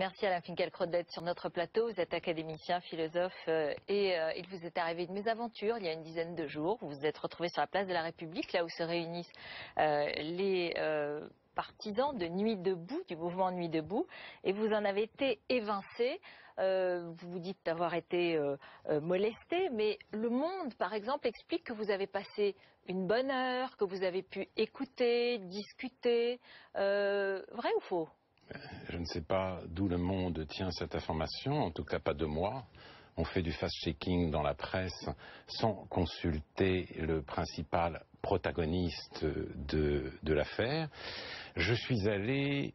Merci Alain Finkielkraut d'être sur notre plateau. Vous êtes académicien, philosophe et il vous est arrivé une mésaventure il y a une dizaine de jours. Vous vous êtes retrouvé sur la place de la République, là où se réunissent les partisans de Nuit debout, du mouvement Nuit debout, et vous en avez été évincé. Vous vous dites avoir été molesté, mais Le Monde, par exemple, explique que vous avez passé une bonne heure, que vous avez pu écouter, discuter. Vrai ou faux ? Je ne sais pas d'où Le Monde tient cette information, en tout cas pas de moi. On fait du fact-checking dans la presse sans consulter le principal protagoniste de l'affaire. Je suis allé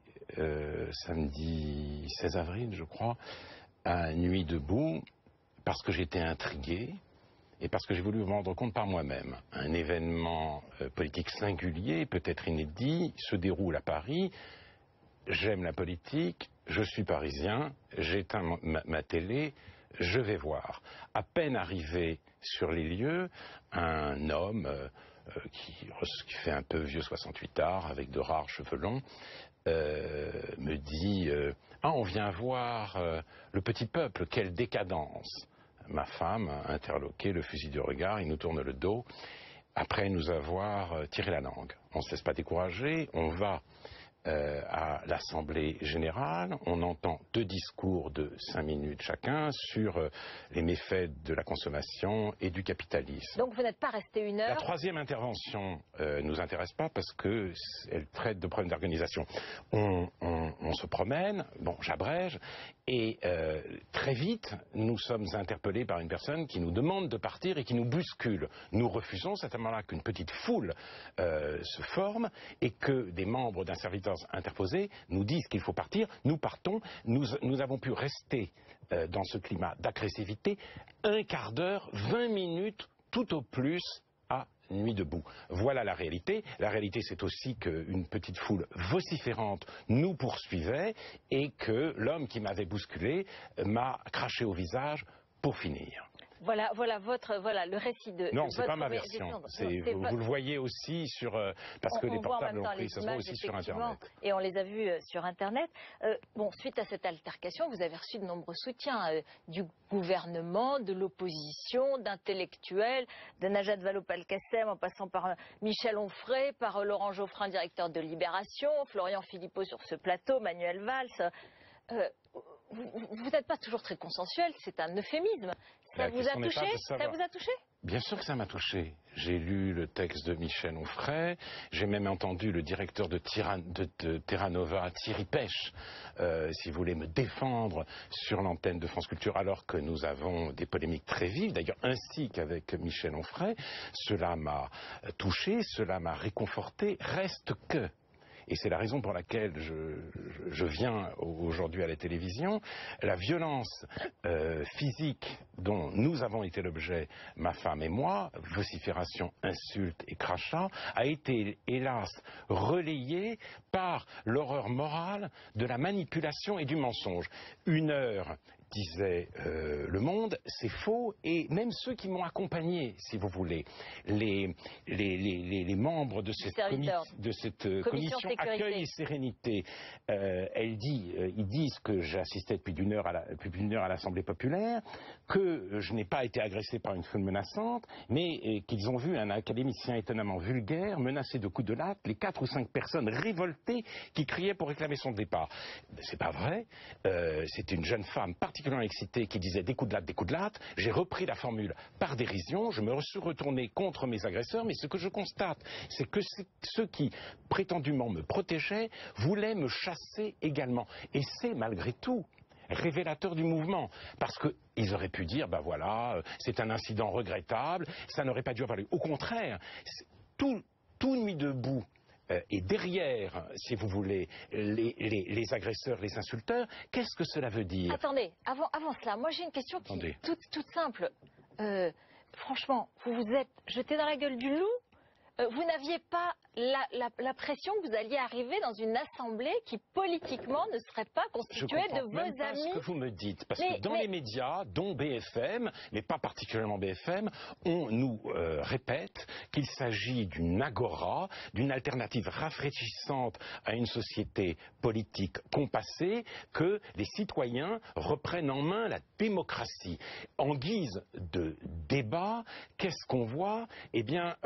samedi 16 avril, je crois, à Nuit debout parce que j'étais intrigué et parce que j'ai voulu me rendre compte par moi-même. Un événement politique singulier, peut-être inédit, se déroule à Paris. J'aime la politique, je suis parisien, j'éteins ma télé, je vais voir. À peine arrivé sur les lieux, un homme qui fait un peu vieux 68 avec de rares cheveux longs, me dit « Ah, on vient voir le petit peuple, quelle décadence !» Ma femme, interloquée, le fusil du regard, il nous tourne le dos. Après nous avoir tiré la langue. On ne se laisse pas décourager, on va à l'Assemblée générale, on entend 2 discours de 5 minutes chacun sur les méfaits de la consommation et du capitalisme. Donc vous n'êtes pas resté une heure. La troisième intervention nous intéresse pas parce que elle traite de problèmes d'organisation. On se promène, bon j'abrège, et très vite nous sommes interpellés par une personne qui nous demande de partir et qui nous bouscule. Nous refusons, c'est à ce moment-là qu'une petite foule se forme et que des membres d'un serviteur interposé nous disent qu'il faut partir, nous partons, nous avons pu rester dans ce climat d'agressivité 1/4 d'heure, 20 minutes tout au plus à Nuit debout. Voilà la réalité. La réalité, c'est aussi qu'une petite foule vociférante nous poursuivait et que l'homme qui m'avait bousculé m'a craché au visage pour finir. Voilà le récit de. Non, c'est pas ma version. Vous le voyez aussi sur parce que les portables ont pris, ça se voit aussi sur Internet. Et on les a vus sur Internet. Bon, suite à cette altercation, vous avez reçu de nombreux soutiens du gouvernement, de l'opposition, d'intellectuels, de Najat Vallaud-Belkacem, en passant par Michel Onfray, par Laurent Geoffrin, directeur de Libération, Florian Philippot sur ce plateau, Manuel Valls. Vous n'êtes pas toujours très consensuel, c'est un euphémisme. Ça vous a touché ? Ça vous a touché ? Bien sûr que ça m'a touché. J'ai lu le texte de Michel Onfray, j'ai même entendu le directeur de Terra Nova, Thierry Pêche, si vous voulez, me défendre sur l'antenne de France Culture, alors que nous avons des polémiques très vives, d'ailleurs ainsi qu'avec Michel Onfray. Cela m'a touché, cela m'a réconforté, reste que... Et c'est la raison pour laquelle je viens aujourd'hui à la télévision. La violence physique dont nous avons été l'objet, ma femme et moi, vocifération, insultes et crachats, a été hélas relayée par l'horreur morale de la manipulation et du mensonge. 1 heure, disait Le Monde, c'est faux, et même ceux qui m'ont accompagné, si vous voulez, les membres de cette commission Accueil et Sérénité, ils disent que j'ai assisté depuis plus d'une heure à l'Assemblée populaire, que je n'ai pas été agressé par une foule menaçante, mais qu'ils ont vu un académicien étonnamment vulgaire, menacé de coups de latte, les 4 ou 5 personnes révoltées qui criaient pour réclamer son départ. C'est pas vrai, c'est une jeune femme particulièrement excitée qui disait des coups de latte, des coups de latte. J'ai repris la formule par dérision, je me suis retourné contre mes agresseurs, mais ce que je constate, c'est que ceux qui prétendument me protégeaient voulaient me chasser également. Et c'est malgré tout révélateur du mouvement, parce qu'ils auraient pu dire, ben voilà, c'est un incident regrettable, ça n'aurait pas dû avoir lieu. Au contraire, tout Nuit debout et derrière, si vous voulez, les agresseurs, les insulteurs, qu'est-ce que cela veut dire? Attendez, avant cela, moi j'ai une question qui est toute simple. Franchement, vous vous êtes jeté dans la gueule du loup? Vous n'aviez pas la pression que vous alliez arriver dans une assemblée qui politiquement ne serait pas constituée de vos même pas amis. ce que vous me dites, parce que dans les médias, dont BFM, mais pas particulièrement BFM, on nous répète qu'il s'agit d'une agora, d'une alternative rafraîchissante à une société politique compassée, que les citoyens reprennent en main la démocratie. En guise de débat, qu'est-ce qu'on voit? Eh bien,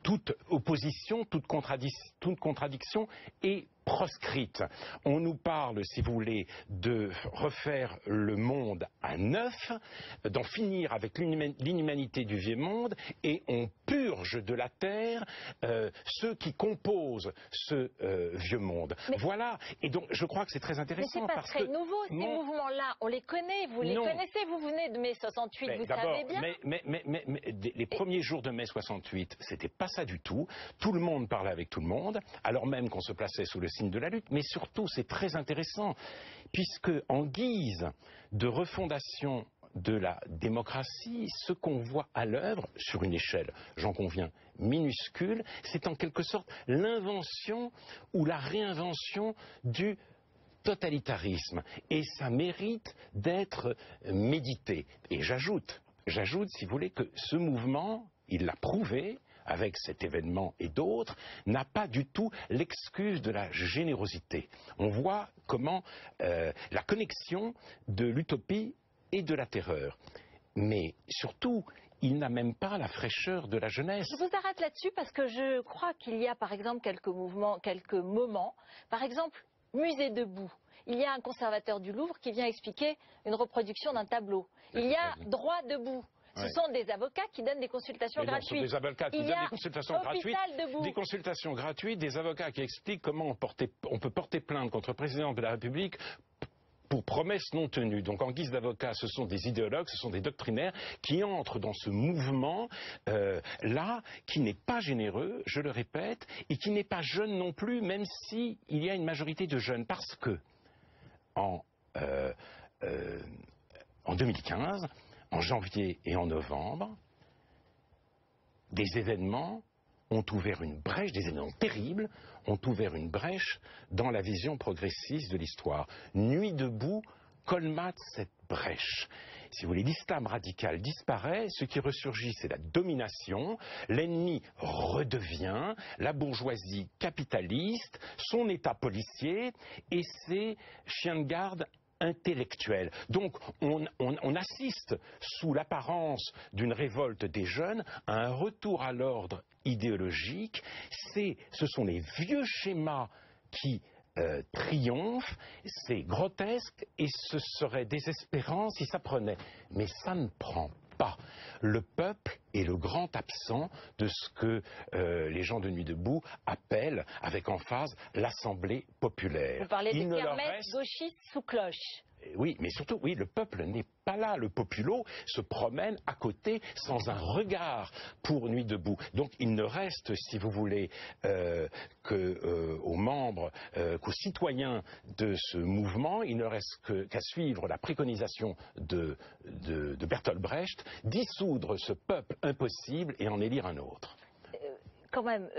toute opposition, toute contradiction est proscrite. On nous parle, si vous voulez, de refaire le monde à neuf, d'en finir avec l'inhumanité du vieux monde, et on purge de la terre ceux qui composent ce vieux monde. Voilà. Et donc, je crois que c'est très intéressant. Mais c'est pas très nouveau, ces mouvements-là. On les connaît, vous les connaissez. Vous venez de mai 68, vous savez bien. Mais les premiers jours de mai 68, c'était pas ça du tout. Tout le monde parlait avec tout le monde, alors même qu'on se plaçait sous le signe de la lutte. Mais surtout, c'est très intéressant, puisque en guise de refondation de la démocratie, ce qu'on voit à l'œuvre, sur une échelle, j'en conviens, minuscule, c'est en quelque sorte l'invention ou la réinvention du totalitarisme. Et ça mérite d'être médité. Et j'ajoute, si vous voulez, que ce mouvement, il l'a prouvé, avec cet événement et d'autres, n'a pas du tout l'excuse de la générosité. On voit comment la connexion de l'utopie et de la terreur. Mais surtout, il n'a même pas la fraîcheur de la jeunesse. Je vous arrête là-dessus parce que je crois qu'il y a par exemple quelques moments, par exemple, Musée debout. Il y a un conservateur du Louvre qui vient expliquer une reproduction d'un tableau. Il y a Droit debout. Ce sont des avocats qui donnent des consultations gratuites. Des avocats qui donnent des consultations gratuites, des avocats qui expliquent comment on peut porter plainte contre le président de la République pour promesses non tenues. Donc en guise d'avocats, ce sont des idéologues, ce sont des doctrinaires qui entrent dans ce mouvement là, qui n'est pas généreux, je le répète, et qui n'est pas jeune non plus, même s'il y a une majorité de jeunes. Parce que en 2015, en janvier et en novembre, des événements ont ouvert une brèche, des événements terribles, ont ouvert une brèche dans la vision progressiste de l'histoire. Nuit debout colmate cette brèche. Si vous voulez, l'islam radical disparaît, ce qui ressurgit, c'est la domination, l'ennemi redevient, la bourgeoisie capitaliste, son état policier et ses chiens de garde intellectuelle. Donc on assiste, sous l'apparence d'une révolte des jeunes, à un retour à l'ordre idéologique. Ce sont les vieux schémas qui triomphent, c'est grotesque et ce serait désespérant si ça prenait. Mais ça ne prend pas. Le peuple est le grand absent de ce que les gens de Nuit debout appellent, avec emphase, l'Assemblée populaire. Vous parlez des kermesses gauchistes sous cloche. Oui, mais surtout, oui, le peuple n'est pas là. Le populo se promène à côté sans un regard pour Nuit debout. Donc il ne reste, si vous voulez, qu'aux membres, qu'aux citoyens de ce mouvement, il ne reste qu'à suivre la préconisation de Bertolt Brecht, dissoudre ce peuple impossible et en élire un autre. Quand même,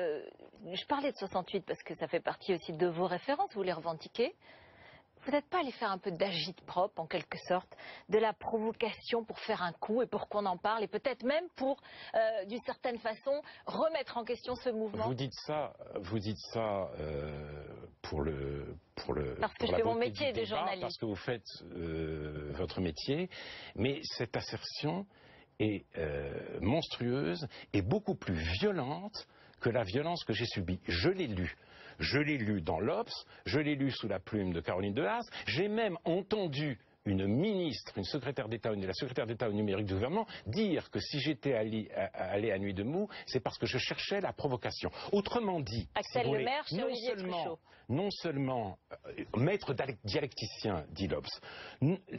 je parlais de 68 parce que ça fait partie aussi de vos références, vous les revendiquez. Vous n'êtes pas allé faire un peu d'agite-prop, en quelque sorte, de la provocation pour faire un coup et pour qu'on en parle, et peut-être même pour, d'une certaine façon, remettre en question ce mouvement? Vous dites ça parce que je fais mon métier de journaliste. Parce que vous faites votre métier, mais cette assertion est monstrueuse et beaucoup plus violente que la violence que j'ai subie. Je l'ai lu. Je l'ai lu dans l'Obs, je l'ai lu sous la plume de Caroline de Haas, j'ai même entendu une ministre, une secrétaire d'État, la secrétaire d'État au numérique du gouvernement, dire que si j'étais allé à Nuit debout, c'est parce que je cherchais la provocation. Autrement dit, Axel si Lemaire chez Olivier Truchot. Non seulement maître dialecticien, dit l'Obs,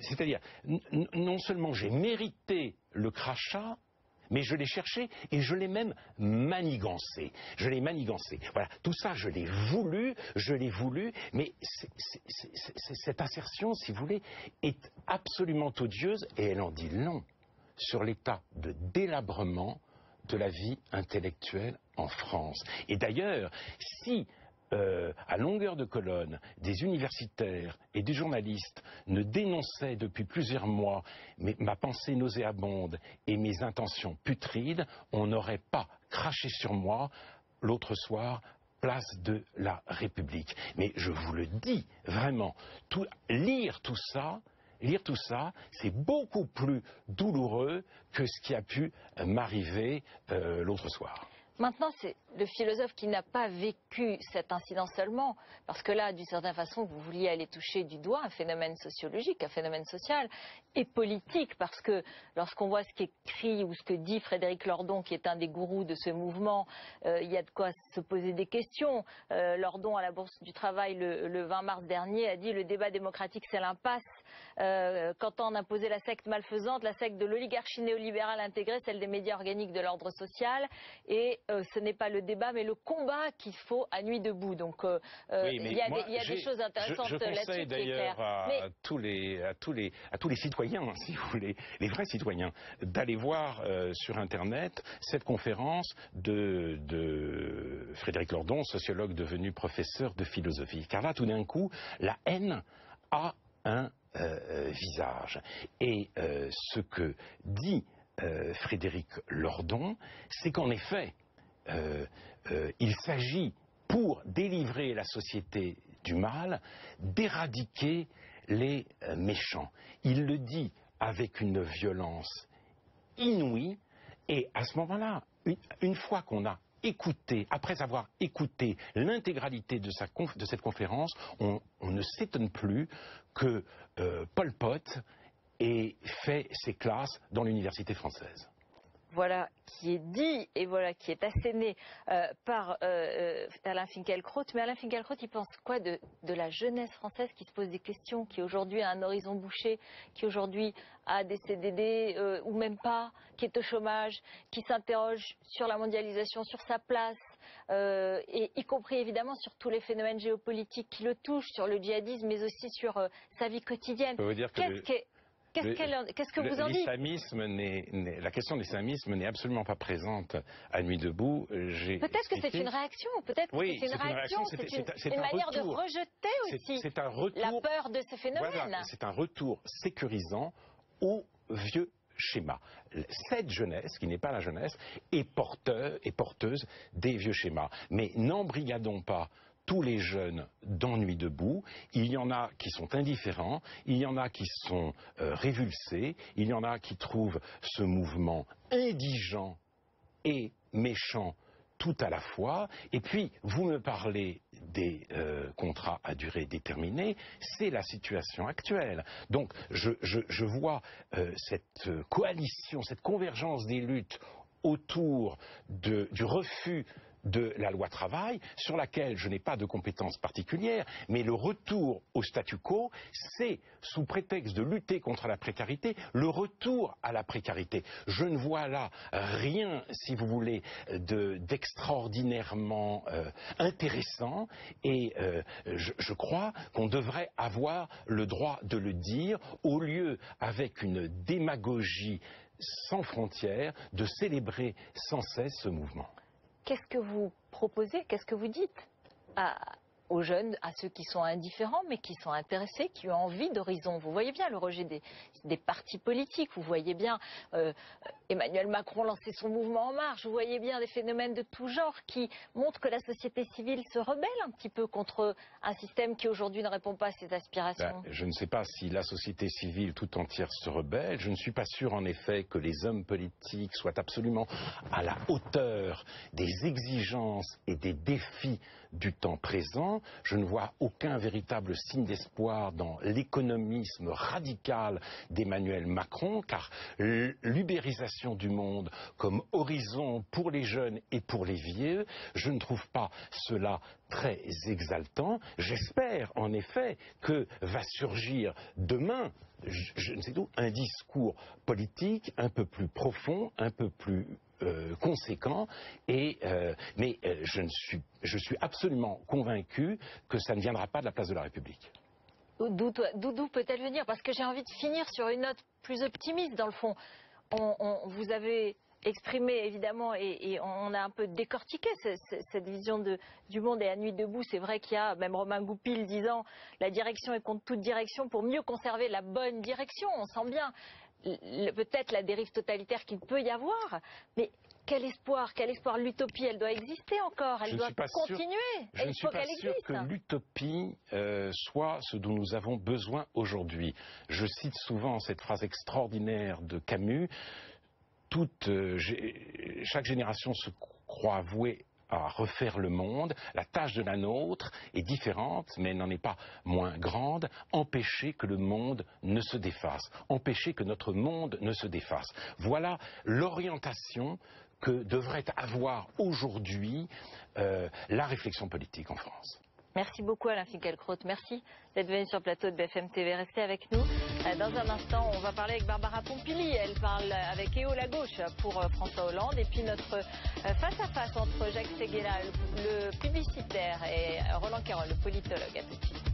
c'est-à-dire non seulement j'ai mérité le crachat, mais je l'ai cherché et je l'ai même manigancé. Voilà, tout ça, je l'ai voulu, mais cette assertion, si vous voulez, est absolument odieuse et elle en dit long sur l'état de délabrement de la vie intellectuelle en France. Et d'ailleurs, si à longueur de colonne, des universitaires et des journalistes ne dénonçaient depuis plusieurs mois ma pensée nauséabonde et mes intentions putrides, on n'aurait pas craché sur moi l'autre soir, place de la République. Mais je vous le dis vraiment, lire tout ça, c'est beaucoup plus douloureux que ce qui a pu m'arriver l'autre soir. Maintenant, c'est le philosophe qui n'a pas vécu cet incident seulement, parce que là, d'une certaine façon, vous vouliez aller toucher du doigt un phénomène sociologique, un phénomène social et politique, parce que lorsqu'on voit ce qu'écrit ou ce que dit Frédéric Lordon, qui est un des gourous de ce mouvement, il y a de quoi se poser des questions. Lordon, à la Bourse du Travail, le 20 mars dernier, a dit « Le débat démocratique, c'est l'impasse. Quand on a posé la secte malfaisante, la secte de l'oligarchie néolibérale intégrée, celle des médias organiques de l'ordre social, et ce n'est pas le débat, mais le combat qu'il faut à nuit debout. » Donc oui, il y a des choses intéressantes là-dessus. Je conseille d'ailleurs à tous les citoyens, si vous voulez, les vrais citoyens, d'aller voir sur Internet cette conférence de Frédéric Lordon, sociologue devenu professeur de philosophie. Car là, tout d'un coup, la haine a un visage. Et ce que dit Frédéric Lordon, c'est qu'en effet, il s'agit, pour délivrer la société du mal, d'éradiquer les méchants. Il le dit avec une violence inouïe, et à ce moment-là, une fois qu'on a écouté, après avoir écouté l'intégralité de cette conférence, on ne s'étonne plus que Pol Pot ait fait ses classes dans l'université française. Voilà qui est dit et voilà qui est asséné par Alain Finkielkraut. Mais Alain Finkielkraut, il pense quoi de la jeunesse française qui se pose des questions, qui aujourd'hui a un horizon bouché, qui aujourd'hui a des CDD ou même pas, qui est au chômage, qui s'interroge sur la mondialisation, sur sa place, et y compris évidemment sur tous les phénomènes géopolitiques qui le touchent, sur le djihadisme, mais aussi sur sa vie quotidienne. Qu'est-ce que vous en dites? La question de l'islamisme n'est absolument pas présente à Nuit debout. Peut-être que c'est une réaction, peut-être que c'est une réaction, c'est une manière de rejeter aussi la peur de ce phénomène. Voilà, c'est un retour sécurisant au vieux schéma. Cette jeunesse, qui n'est pas la jeunesse, est porteuse des vieux schémas. Mais n'embrigadons pas tous les jeunes dans Nuit debout. Il y en a qui sont indifférents, il y en a qui sont révulsés, il y en a qui trouvent ce mouvement indigent et méchant tout à la fois. Et puis, vous me parlez des contrats à durée déterminée, c'est la situation actuelle. Donc, je vois cette coalition, cette convergence des luttes autour du refus de la loi travail, sur laquelle je n'ai pas de compétences particulières, mais le retour au statu quo, c'est, sous prétexte de lutter contre la précarité, le retour à la précarité. Je ne vois là rien, si vous voulez, d'extraordinairement intéressant, et je crois qu'on devrait avoir le droit de le dire, au lieu, avec une démagogie sans frontières, de célébrer sans cesse ce mouvement. Qu'est-ce que vous proposez, qu'est-ce que vous dites aux jeunes, à ceux qui sont indifférents, mais qui sont intéressés, qui ont envie d'horizon? Vous voyez bien le rejet des partis politiques, vous voyez bien Emmanuel Macron lancer son mouvement En Marche, vous voyez bien des phénomènes de tout genre qui montrent que la société civile se rebelle un petit peu contre un système qui aujourd'hui ne répond pas à ses aspirations. Je ne sais pas si la société civile tout entière se rebelle. Je ne suis pas sûr en effet que les hommes politiques soient absolument à la hauteur des exigences et des défis du temps présent. Je ne vois aucun véritable signe d'espoir dans l'économisme radical d'Emmanuel Macron, car l'ubérisation du monde comme horizon pour les jeunes et pour les vieux, je ne trouve pas cela très exaltant. J'espère en effet que va surgir demain, je ne sais d'où, un discours politique un peu plus profond, un peu plus conséquent, mais je suis absolument convaincu que ça ne viendra pas de la place de la République. D'où peut-elle venir? Parce que j'ai envie de finir sur une note plus optimiste dans le fond. Vous avez exprimé évidemment et on a un peu décortiqué cette vision du monde et à Nuit debout. C'est vrai qu'il y a même Romain Goupil disant la direction est contre toute direction pour mieux conserver la bonne direction. On sent bien peut-être la dérive totalitaire qu'il peut y avoir, mais quel espoir, l'utopie, elle doit exister encore, elle doit continuer. Je ne suis pas sûr que l'utopie soit ce dont nous avons besoin aujourd'hui. Je cite souvent cette phrase extraordinaire de Camus. Chaque génération se croit vouée à refaire le monde. La tâche de la nôtre est différente, mais elle n'en est pas moins grande. Empêcher que le monde ne se défasse. Empêcher que notre monde ne se défasse. Voilà l'orientation que devrait avoir aujourd'hui la réflexion politique en France. Merci beaucoup Alain Finkielkraut, merci d'être venu sur le plateau de BFM TV. Restez avec nous. Dans un instant, on va parler avec Barbara Pompili. Elle parle avec EO La Gauche pour François Hollande. Et puis notre face-à-face entre Jacques Séguéla, le publicitaire, et Roland Querol, le politologue. À tout de suite.